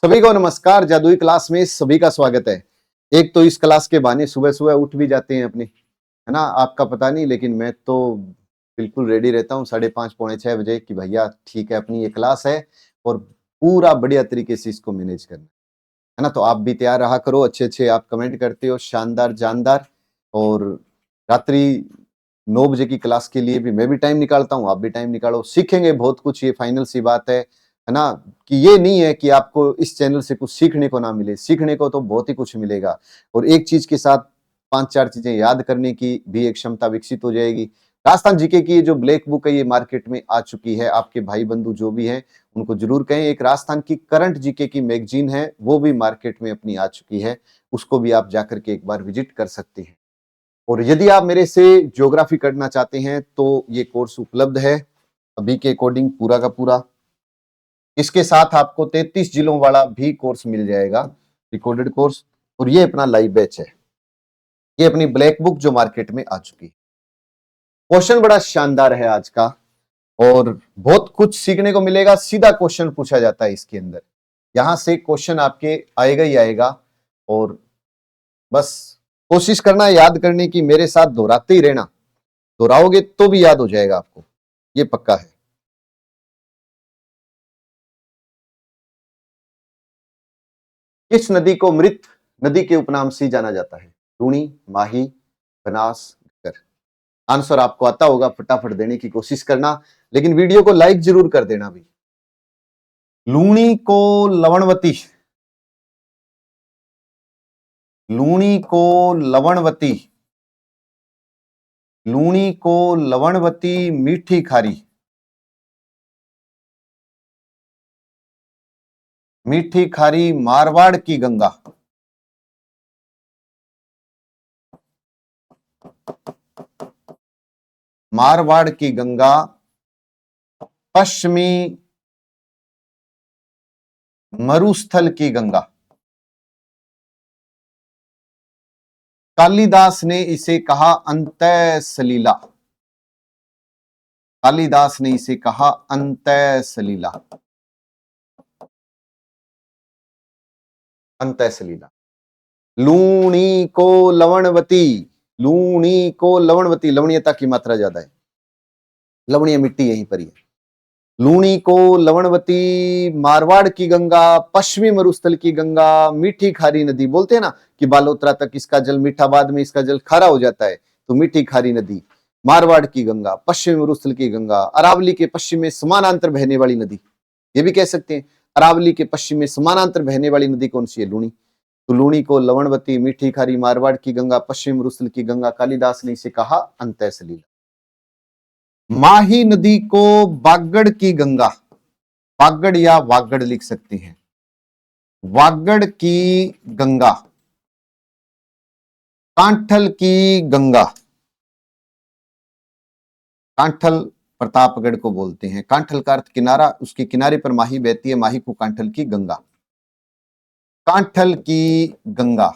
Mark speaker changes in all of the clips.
Speaker 1: सभी को नमस्कार। जादुई क्लास में सभी का स्वागत है। एक तो इस क्लास के बहाने सुबह सुबह उठ भी जाते हैं अपनी, है ना? आपका पता नहीं, लेकिन मैं तो बिल्कुल रेडी रहता हूँ 5:30 पौने 6 बजे कि भैया ठीक है, अपनी ये क्लास है और पूरा बढ़िया तरीके से इसको मैनेज करना है ना। तो आप भी तैयार रहा करो। अच्छे अच्छे आप कमेंट करते हो, शानदार जानदार। और रात्रि 9 बजे की क्लास के लिए भी मैं भी टाइम निकालता हूँ, आप भी टाइम निकालो। सीखेंगे बहुत कुछ, ये फाइनल सी बात है ना? कि ये नहीं है कि आपको इस चैनल से कुछ सीखने को ना मिले, सीखने को तो बहुत ही कुछ मिलेगा। और एक चीज के साथ 5-4 चीजें याद करने की भी एक क्षमता विकसित हो जाएगी। राजस्थान जीके की ये जो ब्लैक बुक है ये मार्केट में आ चुकी है। आपके भाई बंधु जो भी हैं उनको जरूर कहें। एक राजस्थान की करंट जीके की मैगजीन है, वो भी मार्केट में अपनी आ चुकी है, उसको भी आप जाकर के एक बार विजिट कर सकते हैं। और यदि आप मेरे से ज्योग्राफी करना चाहते हैं तो ये कोर्स उपलब्ध है अभी के अकॉर्डिंग पूरा का पूरा। इसके साथ आपको 33 जिलों वाला भी कोर्स मिल जाएगा, रिकॉर्डेड कोर्स। और ये अपना लाइव बैच है, ये अपनी ब्लैक बुक जो मार्केट में आ चुकी है। क्वेश्चन बड़ा शानदार है आज का और बहुत कुछ सीखने को मिलेगा। सीधा क्वेश्चन पूछा जाता है इसके अंदर, यहां से क्वेश्चन आपके आएगा ही आएगा। और बस कोशिश करना याद करने की, मेरे साथ दोहराते ही रहना, दोहराओगे तो भी याद हो जाएगा आपको, ये पक्का है। किस नदी को मृत नदी के उपनाम से जाना जाता है? लूणी, माही, बनास, घग्गर। आंसर आपको आता होगा, फटाफट देने की कोशिश करना, लेकिन वीडियो को लाइक जरूर कर देना भी। लूणी को लवणवती, लूणी को लवणवती, लूणी को लवणवती, मीठी खारी, मीठी खारी मारवाड़ की गंगा, मारवाड़ की गंगा, पश्चिमी मरुस्थल की गंगा। कालिदास ने इसे कहा अंतः सलीला, कालिदास ने इसे कहा अंतः सलीला, अंतः सलीला। लूणी को लवणवती, लूणी को लवणवती, लवणीयता की मात्रा ज्यादा है, लवणीय मिट्टी यहीं पर ही है। लूणी को लवणवती, मारवाड़ की गंगा, पश्चिमी मरुस्थल की गंगा, मीठी खारी नदी। बोलते हैं ना कि बालोतरा तक इसका जल मीठा, बाद में इसका जल खारा हो जाता है, तो मीठी खारी नदी, मारवाड़ की गंगा, पश्चिमी मरुस्थल की गंगा, अरावली के पश्चिम में समानांतर बहने वाली नदी, ये भी कह सकते हैं। अरावली के पश्चिम में समानांतर बहने वाली नदी कौन सी है? लूणी। तो लूणी को लवणवती, मीठी खारी, मारवाड़ की गंगा, पश्चिम मरुस्थल की गंगा, कालिदास ने इसे कहा अंतः सलीला। माही नदी को बागड़ की गंगा, बागड़ या वागड़ लिख सकते हैं, वागड़ की गंगा, कांठल की गंगा, कांठल प्रतापगढ़ को बोलते हैं। कांठल का अर्थ किनारा, उसके किनारे पर माही बहती है, माही को कांठल की गंगा, कांठल की गंगा।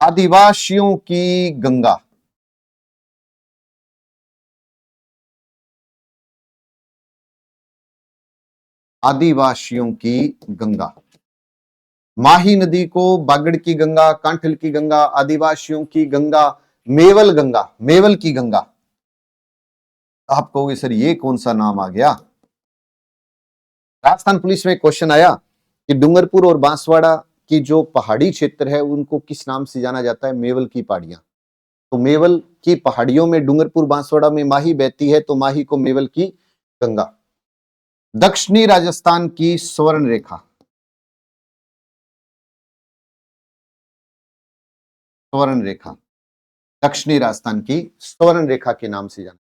Speaker 1: आदिवासियों की गंगा, आदिवासियों की गंगा। माही नदी को बागड़ की गंगा, कांठल की गंगा, आदिवासियों की गंगा, मेवल गंगा, मेवल की गंगा। आप कहोगे सर ये कौन सा नाम आ गया? राजस्थान पुलिस में क्वेश्चन आया कि डूंगरपुर और बांसवाड़ा की जो पहाड़ी क्षेत्र है उनको किस नाम से जाना जाता है? मेवल की पहाड़ियां। तो मेवल की पहाड़ियों में डूंगरपुर बांसवाड़ा में माही बहती है, तो माही को मेवल की गंगा। दक्षिणी राजस्थान की स्वर्ण रेखा, स्वर्ण रेखा, दक्षिणी राजस्थान की स्वर्ण रेखा के नाम से जाना।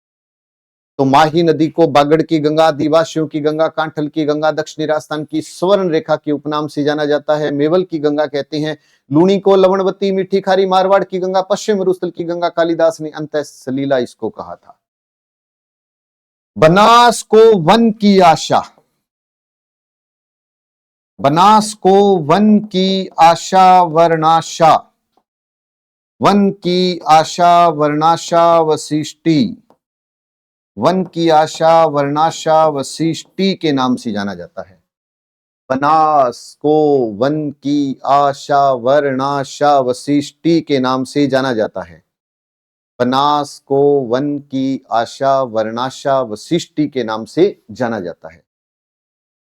Speaker 1: तो माही नदी को बागड़ की गंगा, आदिवासियों की गंगा, कांठल की गंगा, दक्षिणी राजस्थान की स्वर्ण रेखा के उपनाम से जाना जाता है। मेवल की गंगा कहते हैं। लूणी को लवणवती, मीठी खारी, मारवाड़ की गंगा, पश्चिम मरुस्थल की गंगा, कालिदास ने अंतः सलीला इसको कहा था। बनास को वन की आशा, बनास को वन की आशा वर्णाशा, वन की आशा वर्णाशा वशिष्टि, वन की आशा वर्णाशा वशिष्टि के नाम से जाना जाता है। बनास को वन की आशा वर्णाशा वशिष्टि के नाम से जाना जाता है। बनास को वन की आशा वर्णाशा वशिष्टि के नाम से जाना जाता है।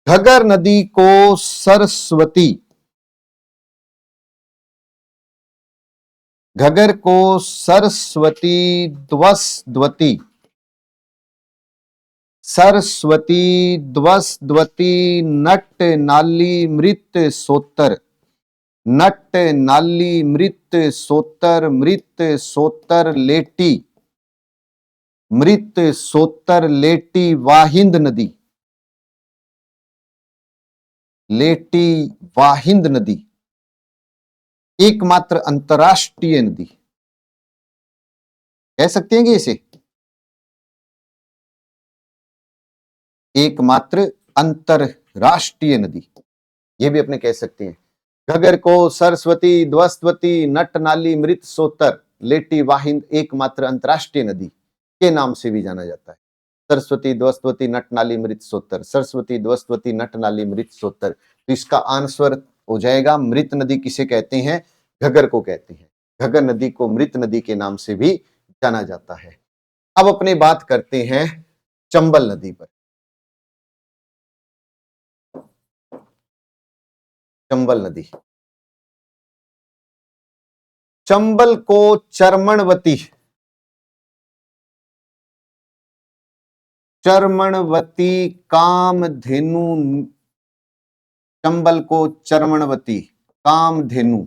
Speaker 1: घगर नदी को सरस्वती, घगर को सरस्वती द्वस्द्वती, सरस्वती द्वस्द्वती नट नाली मृत सोत्तर, नट नाली मृत सोत्तर, मृत सोत्तर लेटी, मृत सोत्तर लेटी वाहिंद नदी, लेटी वाहिंद नदी एकमात्र अंतरराष्ट्रीय नदी, कह सकते हैं कि इसे एकमात्र अंतरराष्ट्रीय नदी, ये भी अपने कह सकते हैं। घगर को सरस्वती द्वस्वती नट नाली मृत सोत्तर लेटी वाहिंद एकमात्र अंतरराष्ट्रीय नदी के नाम से भी जाना जाता है। सरस्वती द्वस्वती नट नाली मृत सोत्तर, सरस्वती द्वस्वती नट नाली मृत सोत्तर। तो इसका आंसर हो जाएगा मृत नदी किसे कहते हैं? घगर को कहते हैं। घगर नदी को मृत नदी के नाम से भी जाना जाता है। अब अपने बात करते हैं चंबल नदी पर। चंबल नदी, चंबल को चर्मणवती, चर्मणवती कामधेनु, चंबल को चर्मणवती कामधेनु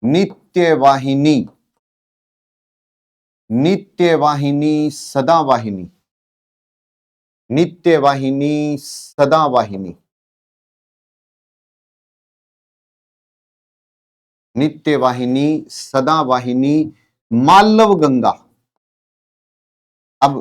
Speaker 1: नित्यवाहिनी, नित्यवाहिनी सदावाहिनी, नित्यवाहिनी सदावाहिनी, नित्यवाहिनी सदावाहिनी मालव गंगा। अब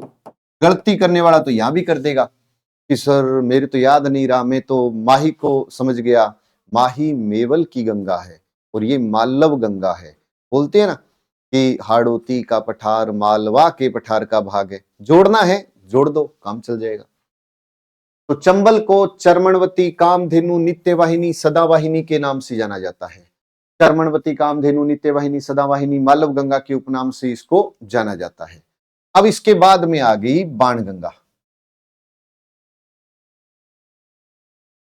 Speaker 1: गलती करने वाला तो यहां भी कर देगा कि सर मेरे तो याद नहीं रहा, मैं तो माही को समझ गया। माही मेवल की गंगा है और ये मालव गंगा है। बोलते हैं ना कि हाड़ोती का पठार मालवा के पठार का भाग है। जोड़ना है जोड़ दो, काम चल जाएगा। तो चंबल को चर्मणवती कामधेनु नित्यवाहिनी सदावाहिनी के नाम से जाना जाता है। चर्मणवती कामधेनु नित्यवाहिनी सदावाहिनी मालव गंगा के उपनाम से इसको जाना जाता है। अब इसके बाद में आ गई बाणगंगा।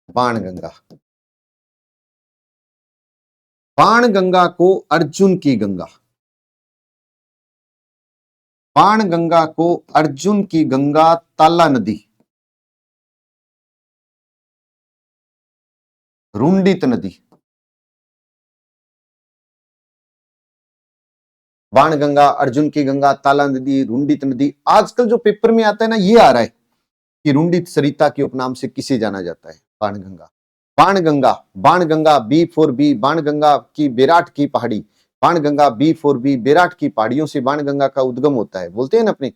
Speaker 1: बाणगंगा, बाणगंगा को अर्जुन की गंगा, बाणगंगा को अर्जुन की गंगा ताला नदी, रुंडित नदी, बाणगंगा अर्जुन की गंगा ताला नदी रुंडित नदी। आजकल जो पेपर में आता है ना, ये आ रहा है कि रुंडित सरिता के उपनाम से किसे जाना जाता है? Banganga. Banganga, Banganga B for B, Banganga की बेराट की पहाड़ी, Banganga B for B, Berat की पहाड़ियों से बाणगंगा का उद्गम होता है, बोलते हैं ना अपने।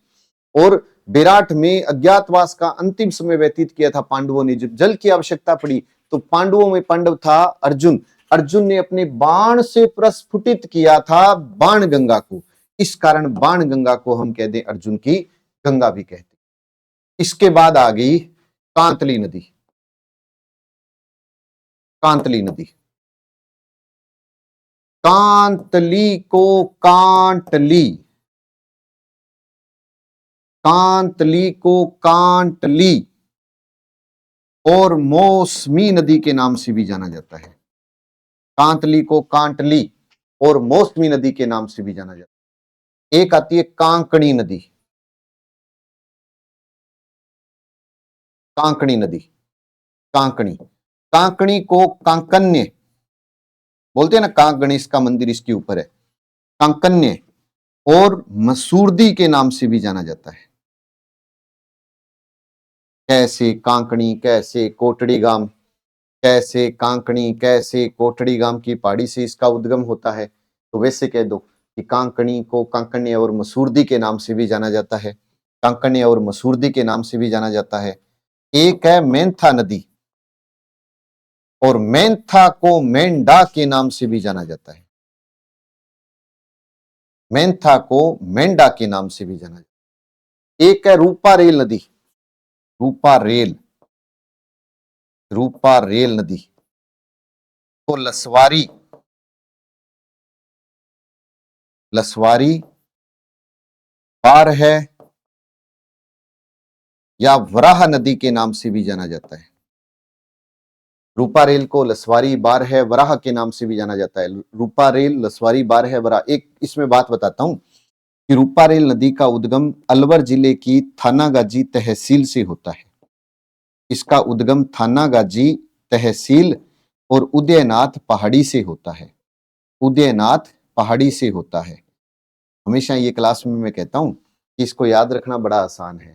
Speaker 1: और बेराट में अज्ञातवास का अंतिम समय व्यतीत किया था पांडवों ने। जब जल की आवश्यकता पड़ी तो पांडवों में पांडव था अर्जुन, अर्जुन ने अपने बाण से प्रस्फुटित किया था बाणगंगा को। इस कारण बाणगंगा को हम कहते हैं अर्जुन की गंगा भी कहते हैं। इसके बाद आ गई कांतली नदी। कांतली नदी, कांतली को कांटली, कांतली को कांटली और मौसमी नदी के नाम से भी जाना जाता है। कांतली को कांटली और मौसमी नदी के नाम से भी जाना जाता है। एक आती है कांकणी नदी, कांकणी नदी, कांकणी, कांकणी को कांकन्य बोलते हैं ना, कांक गणेश का मंदिर इसके ऊपर है। कांकन्य और मसूरदी के नाम से भी जाना जाता है। कैसे कांकणी, कैसे कोटड़ी गांव, कैसे कांकणी, कैसे कोटड़ी गांव की पहाड़ी से इसका उद्गम होता है। तो वैसे कह दो कि कांकणी को कांकन्य और मसूरदी के नाम से भी जाना जाता है। कांकन्य और मसूरदी के नाम से भी जाना जाता है। एक है मेंथा नदी और मेंथा को मेंढा के नाम से भी जाना जाता है। मेंथा को मेंढा के नाम से भी जाना जाता है। एक है रूपा रेल नदी, रूपा रेल, रूपा रेल नदी को लसवारी बार है या वराह नदी के नाम से भी जाना जाता है। रूपा रेल को लसवारी बार है वराह के नाम से भी जाना जाता है। रूपा रेल, लसवारी बार है, वराह। एक इसमें बात बताता हूं कि रूपा रेल नदी का उद्गम अलवर जिले की थानागाजी तहसील से होता है। इसका उद्गम थानागाजी तहसील और उदयनाथ पहाड़ी से होता है। उदयनाथ पहाड़ी से होता है। हमेशा ये क्लास में मैं कहता हूं कि इसको याद रखना बड़ा आसान है।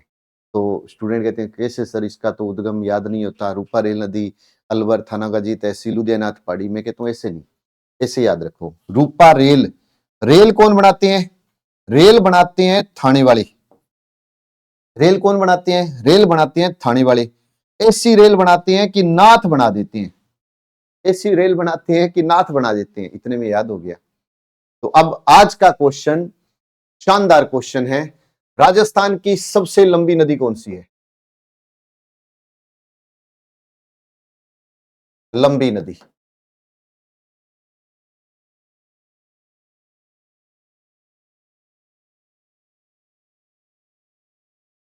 Speaker 1: तो स्टूडेंट कहते हैं कैसे सर, इसका तो उद्गम याद नहीं होता, रूपा रेल नदी अलवर थानागाजी तहसील उदयनाथ पहाड़ी। मैं कहता हूं ऐसे नहीं, ऐसे याद रखो। रूपा रेल, रेल कौन बनाते हैं? रेल बनाते हैं थाने वाले। रेल कौन बनाते हैं? रेल बनाते हैं थाने वाले। ऐसी रेल बनाते हैं कि नाथ बना देते हैं। ऐसी रेल बनाते हैं कि नाथ बना देते हैं। इतने में याद हो गया। तो अब आज का क्वेश्चन शानदार क्वेश्चन है। राजस्थान की सबसे लंबी नदी कौन सी है? लंबी नदी।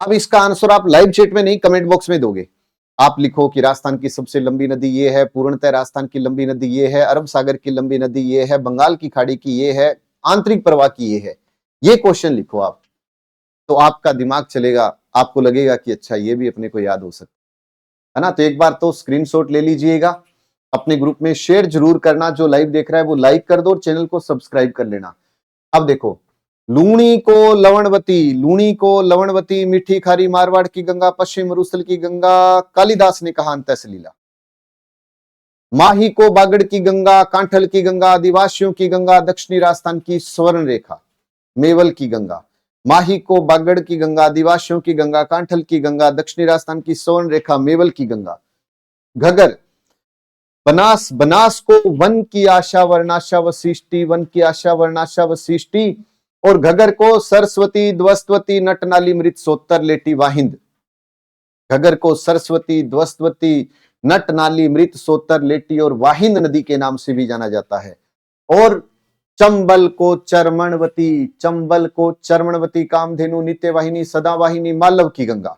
Speaker 1: अब इसका आंसर आप लाइव चैट में नहीं, कमेंट बॉक्स में दोगे। आप लिखो कि राजस्थान की सबसे लंबी नदी ये है, पूर्णतः राजस्थान की लंबी नदी ये है, अरब सागर की लंबी नदी ये है, बंगाल की खाड़ी की ये है, आंतरिक प्रवाह की ये है। ये क्वेश्चन लिखो आप, तो आपका दिमाग चलेगा, आपको लगेगा कि अच्छा ये भी अपने को याद हो सकता है ना। तो एक बार तो स्क्रीनशॉट ले लीजिएगा, अपने ग्रुप में शेयर जरूर करना। जो लाइव देख रहा है वो लाइक कर दो और चैनल को सब्सक्राइब कर लेना। अब देखो, लूणी को लवणवती, लूणी को लवणवती, मीठी खारी मारवाड़ की गंगा, पश्चिम मरुस्थल की गंगा, कालिदास ने कहा अंत सलीला। माही को बागड़ की गंगा, कांठल की गंगा, आदिवासियों की गंगा, दक्षिणी राजस्थान की स्वर्ण रेखा, मेवल की गंगा। माही को बागड़ की गंगा, आदिवासियों की गंगा, कांठल की गंगा, दक्षिणी राजस्थान की स्वर्ण रेखा, मेवल की गंगा। घगर, बनास, बनास को वन की आशा वर्णाशा वशिष्टि, वन की आशा वर्णाशा वशिष्टि। और घगर को सरस्वती, ध्वस्तवती, नटनाली, मृत, सोत्तर, लेटी, वाहिंद। घगर को सरस्वती, ध्वस्तवती, नटनाली, मृत, सोत्तर, लेटी और वाहिंद नदी के नाम से भी जाना जाता है। और चंबल को चरमणवती, चंबल को चरमणवती, कामधेनु, नित्यवाहिनी, सदावाहिनी, मालव की गंगा।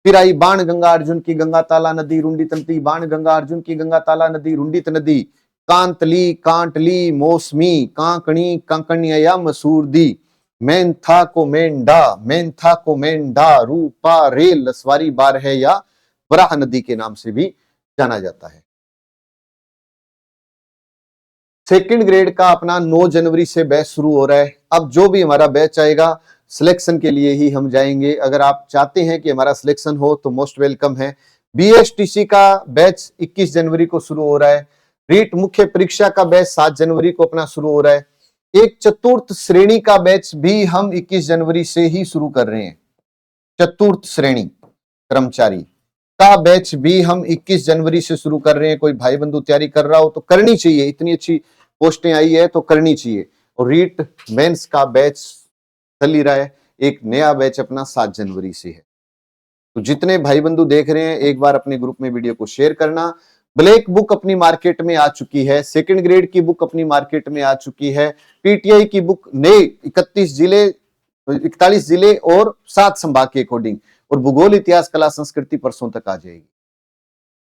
Speaker 1: फिर आई बाण गंगा, अर्जुन की गंगा, ताला नदी, रुंडित नदी। बाण गंगा, अर्जुन की गंगा, ताला नदी, रुंडित नदी। कांतली, कांटली, मौसमी, कांकणी, कंकणिया, मसूर दी। मेंथा को मेंढा, मेंथा को मेंढा, रूपा रेल, लसवारी बार है या वराह नदी के नाम से भी जाना जाता है। सेकंड ग्रेड का अपना 9 जनवरी से बैच शुरू हो रहा है। अब जो भी हमारा बैच आएगा सिलेक्शन के लिए ही हम जाएंगे। अगर आप चाहते हैं कि हमारा सिलेक्शन हो तो मोस्ट वेलकम है। बीएसटीसी का बैच 21 जनवरी को शुरू हो रहा है। रीट मुख्य परीक्षा का बैच 7 जनवरी को अपना शुरू हो रहा है। एक चतुर्थ श्रेणी का बैच भी हम 21 जनवरी से ही शुरू कर रहे हैं। चतुर्थ श्रेणी कर्मचारी का बैच भी हम 21 जनवरी से शुरू कर रहे हैं। कोई भाई बंधु तैयारी कर रहा हो तो करनी चाहिए, इतनी अच्छी पोस्टें आई है तो करनी चाहिए। और रीट मेंस का बैच चल ही रहा है, एक नया बैच अपना 7 जनवरी से है। तो जितने भाई बंधु देख रहे हैं एक बार अपने ग्रुप में वीडियो को शेयर करना। ब्लैक बुक अपनी मार्केट में आ चुकी है, सेकंड ग्रेड की बुक अपनी मार्केट में आ चुकी है। पीटीआई की बुक नए 41 जिले और 7 संभाग के अकॉर्डिंग, और भूगोल, इतिहास, कला, संस्कृति परसों तक आ जाएगी।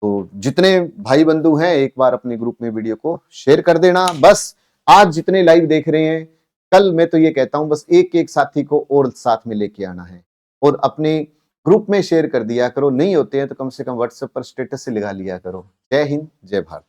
Speaker 1: तो जितने भाई बंधु हैं एक बार अपने ग्रुप में वीडियो को शेयर कर देना। बस आज जितने लाइव देख रहे हैं, कल मैं तो ये कहता हूं बस एक एक साथी को और साथ में लेके आना है और अपने ग्रुप में शेयर कर दिया करो। नहीं होते हैं तो कम से कम व्हाट्सएप पर स्टेटस से लगा लिया करो। जय हिंद, जय भारत।